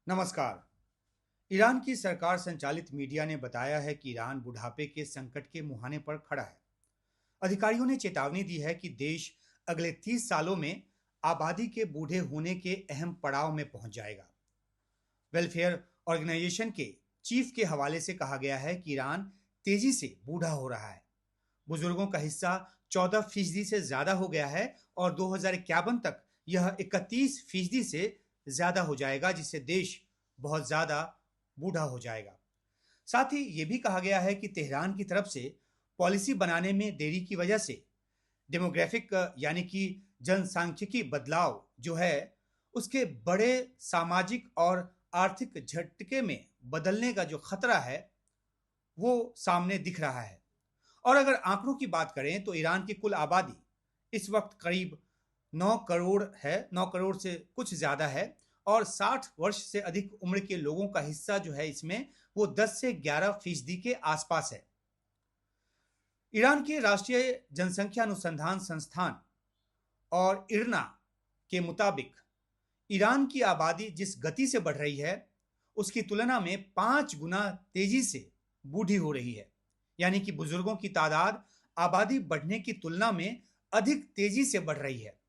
नमस्कार। ईरान की सरकार संचालित मीडिया ने बताया है कि ईरान बुढ़ापे के संकट के मुहाने पर खड़ा है। अधिकारियों ने चेतावनी दी है कि देश अगले 30 सालों में आबादी के बूढ़े होने के अहम पड़ाव में पहुंच जाएगा। वेलफेयर ऑर्गेनाइजेशन के चीफ के हवाले से कहा गया है कि ईरान तेजी से बूढ़ा हो रहा है। बुजुर्गों का हिस्सा 14% से ज्यादा हो गया है और 2051 तक यह 31% से ज्यादा हो जाएगा, जिससे देश बहुत ज्यादा बूढ़ा हो जाएगा। साथ ही यह भी कहा गया है कि तेहरान की तरफ से पॉलिसी बनाने में देरी की वजह से डेमोग्राफिक यानी कि जनसांख्यिकी बदलाव जो है उसके बड़े सामाजिक और आर्थिक झटके में बदलने का जो खतरा है वो सामने दिख रहा है। और अगर आंकड़ों की बात करें तो ईरान की कुल आबादी इस वक्त करीब 9 करोड़ है, 9 करोड़ से कुछ ज़्यादा है और 60 वर्ष से अधिक उम्र के लोगों का हिस्सा जो है इसमें वो 10 से 11% के आसपास है। ईरान के राष्ट्रीय जनसंख्या अनुसंधान संस्थान और इरना के मुताबिक ईरान की आबादी जिस गति से बढ़ रही है उसकी तुलना में 5 गुना तेजी से बूढ़ी हो रही है, यानी कि बुजुर्गों की तादाद आबादी बढ़ने की तुलना में अधिक तेजी से बढ़ रही है।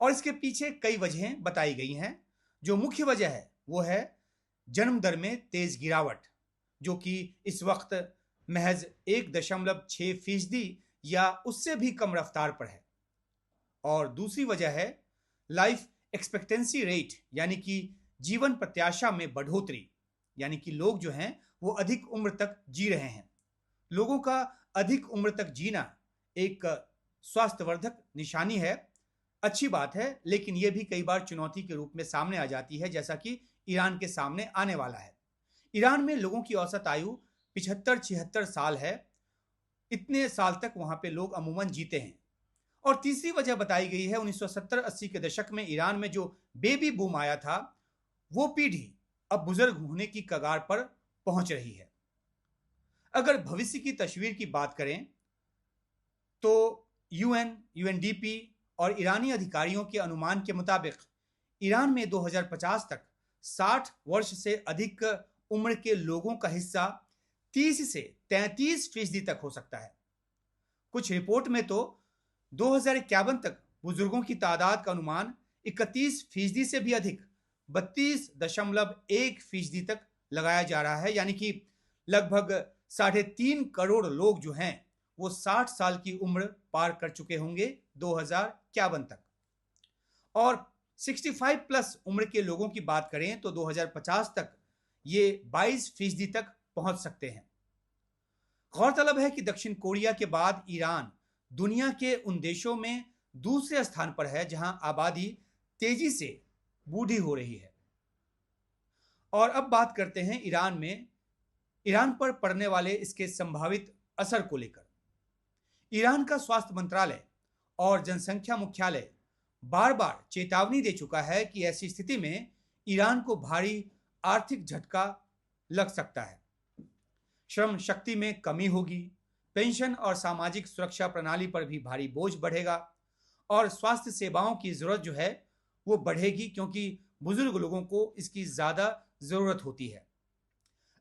और इसके पीछे कई वजहें बताई गई हैं। जो मुख्य वजह है वो है जन्म दर में तेज गिरावट, जो कि इस वक्त महज 1.6% या उससे भी कम रफ्तार पर है। और दूसरी वजह है लाइफ एक्सपेक्टेंसी रेट, यानी कि जीवन प्रत्याशा में बढ़ोतरी, यानी कि लोग जो हैं वो अधिक उम्र तक जी रहे हैं। लोगों का अधिक उम्र तक जीना एक स्वास्थ्यवर्धक निशानी है, अच्छी बात है, लेकिन यह भी कई बार चुनौती के रूप में सामने आ जाती है, जैसा कि ईरान के सामने आने वाला है। ईरान में लोगों की औसत आयु 75-76 साल है। इतने साल तक वहां पे लोग अमूमन जीते हैं। और तीसरी वजह बताई गई है 1970-80 के दशक में ईरान में जो बेबी बूम आया था वो पीढ़ी अब बुजुर्ग होने की कगार पर पहुंच रही है। अगर भविष्य की तस्वीर की बात करें तो यूएनडीपी और ईरानी अधिकारियों के अनुमान के मुताबिक ईरान में 2050 तक 60 वर्ष से अधिक उम्र के लोगों का हिस्सा 30 से 33% तक हो सकता है। कुछ रिपोर्ट में तो 2051 तक बुजुर्गों की तादाद का अनुमान 31% से भी अधिक 32.1% तक लगाया जा रहा है, यानी कि लगभग 3.5 करोड़ लोग जो हैं वो 60 साल की उम्र पार कर चुके होंगे 2051 तक। और 65 प्लस उम्र के लोगों की बात करें तो 2050 तक ये 22% तक पहुंच सकते हैं। गौरतलब है कि दक्षिण कोरिया के बाद ईरान दुनिया के उन देशों में दूसरे स्थान पर है जहां आबादी तेजी से बूढ़ी हो रही है। और अब बात करते हैं ईरान पर पड़ने वाले इसके संभावित असर को लेकर। ईरान का स्वास्थ्य मंत्रालय और जनसंख्या मुख्यालय बार बार चेतावनी दे चुका है कि ऐसी स्थिति में ईरान को भारी आर्थिक झटका लग सकता है। श्रम शक्ति में कमी होगी, पेंशन और सामाजिक सुरक्षा प्रणाली पर भी भारी बोझ बढ़ेगा और स्वास्थ्य सेवाओं की जरूरत जो है वो बढ़ेगी, क्योंकि बुजुर्ग लोगों को इसकी ज्यादा जरूरत होती है।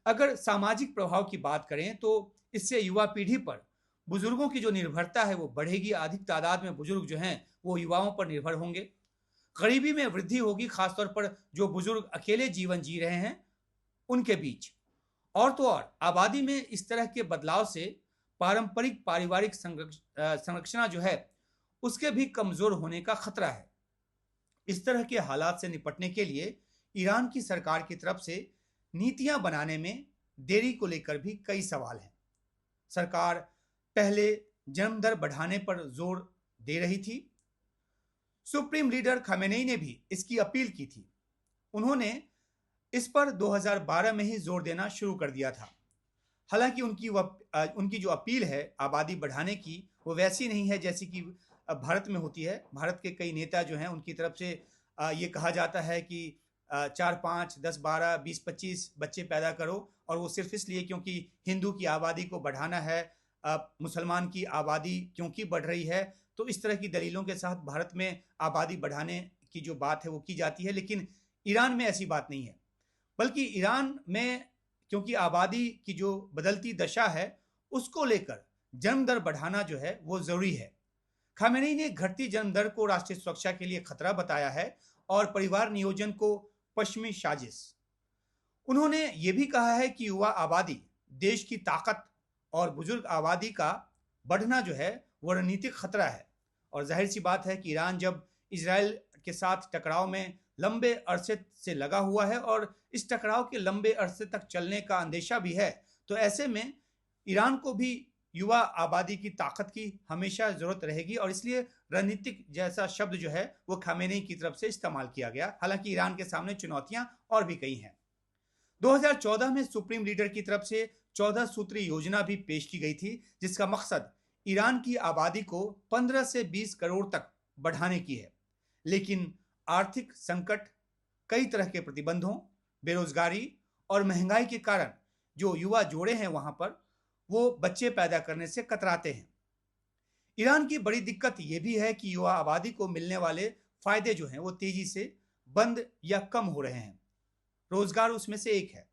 अगर सामाजिक प्रभाव की बात करें तो इससे युवा पीढ़ी पर बुजुर्गों की जो निर्भरता है वो बढ़ेगी। अधिक तादाद में बुजुर्ग जो हैं वो युवाओं पर निर्भर होंगे। गरीबी में वृद्धि होगी, खासतौर पर जो बुजुर्ग अकेले जीवन जी रहे हैं उनके बीच। और तो और आबादी में इस तरह के बदलाव से पारंपरिक पारिवारिक संरचना जो है उसके भी कमजोर होने का खतरा है। इस तरह के हालात से निपटने के लिए ईरान की सरकार की तरफ से नीतियां बनाने में देरी को लेकर भी कई सवाल हैं। सरकार पहले जन्म दर बढ़ाने पर जोर दे रही थी। सुप्रीम लीडर खमेनेई ने भी इसकी अपील की थी। उन्होंने इस पर 2012 में ही जोर देना शुरू कर दिया था। हालांकि उनकी जो अपील है आबादी बढ़ाने की वो वैसी नहीं है जैसी कि भारत में होती है। भारत के कई नेता जो हैं उनकी तरफ से ये कहा जाता है कि 4-5, 10-12, 20-25 बच्चे पैदा करो, और वो सिर्फ इसलिए क्योंकि हिंदू की आबादी को बढ़ाना है, मुसलमान की आबादी क्योंकि बढ़ रही है। तो इस तरह की दलीलों के साथ भारत में आबादी बढ़ाने की जो बात है वो की जाती है, लेकिन ईरान में ऐसी बात नहीं है। बल्कि ईरान में क्योंकि आबादी की जो बदलती दशा है उसको लेकर जन्म दर बढ़ाना जो है वो जरूरी है। खामेनेई ने घटती जन्म दर को राष्ट्रीय सुरक्षा के लिए खतरा बताया है और परिवार नियोजन को पश्चिमी साजिश। उन्होंने ये भी कहा है कि युवा आबादी देश की ताकत और बुजुर्ग आबादी का बढ़ना जो है वो रणनीतिक खतरा है। और जाहिर सी बात है कि ईरान जब इसराइल के साथ टकराव में लंबे अरसे से लगा हुआ है और इस टकराव के लंबे अरसे तक चलने का अंदेशा भी है, तो ऐसे में ईरान को भी युवा आबादी की ताकत की हमेशा जरूरत रहेगी और इसलिए रणनीतिक जैसा शब्द जो है वो खामेनेई की तरफ से इस्तेमाल किया गया। हालांकि ईरान के सामने चुनौतियां और भी कई हैं। 2014 में सुप्रीम लीडर की तरफ से 14 सूत्री योजना भी पेश की गई थी, जिसका मकसद ईरान की आबादी को 15 से 20 करोड़ तक बढ़ाने की है। लेकिन आर्थिक संकट, कई तरह के प्रतिबंधों, बेरोजगारी और महंगाई के कारण जो युवा जोड़े हैं वहां पर वो बच्चे पैदा करने से कतराते हैं। ईरान की बड़ी दिक्कत यह भी है कि युवा आबादी को मिलने वाले फायदे जो हैं वो तेजी से बंद या कम हो रहे हैं। रोजगार उसमें से एक है।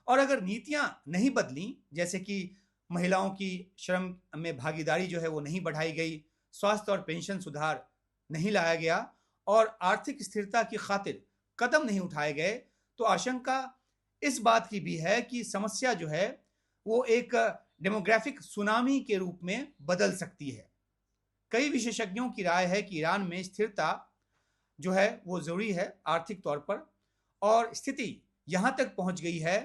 और अगर नीतियां नहीं बदली, जैसे कि महिलाओं की श्रम में भागीदारी जो है वो नहीं बढ़ाई गई, स्वास्थ्य और पेंशन सुधार नहीं लाया गया और आर्थिक स्थिरता की खातिर कदम नहीं उठाए गए, तो आशंका इस बात की भी है कि समस्या जो है वो एक डेमोग्राफिक सुनामी के रूप में बदल सकती है। कई विशेषज्ञों की राय है कि ईरान में स्थिरता जो है वो जरूरी है आर्थिक तौर पर, और स्थिति यहां तक पहुंच गई है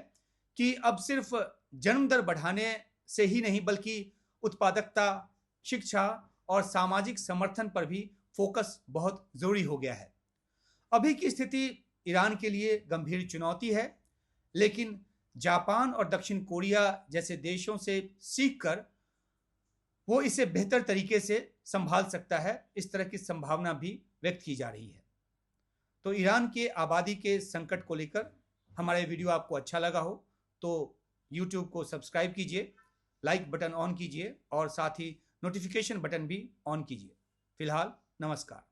कि अब सिर्फ जन्म दर बढ़ाने से ही नहीं बल्कि उत्पादकता, शिक्षा और सामाजिक समर्थन पर भी फोकस बहुत जरूरी हो गया है। अभी की स्थिति ईरान के लिए गंभीर चुनौती है, लेकिन जापान और दक्षिण कोरिया जैसे देशों से सीखकर वो इसे बेहतर तरीके से संभाल सकता है, इस तरह की संभावना भी व्यक्त की जा रही है। तो ईरान के आबादी के संकट को लेकर हमारा वीडियो आपको अच्छा लगा हो तो YouTube को सब्सक्राइब कीजिए, लाइक बटन ऑन कीजिए और साथ ही नोटिफिकेशन बटन भी ऑन कीजिए। फिलहाल नमस्कार।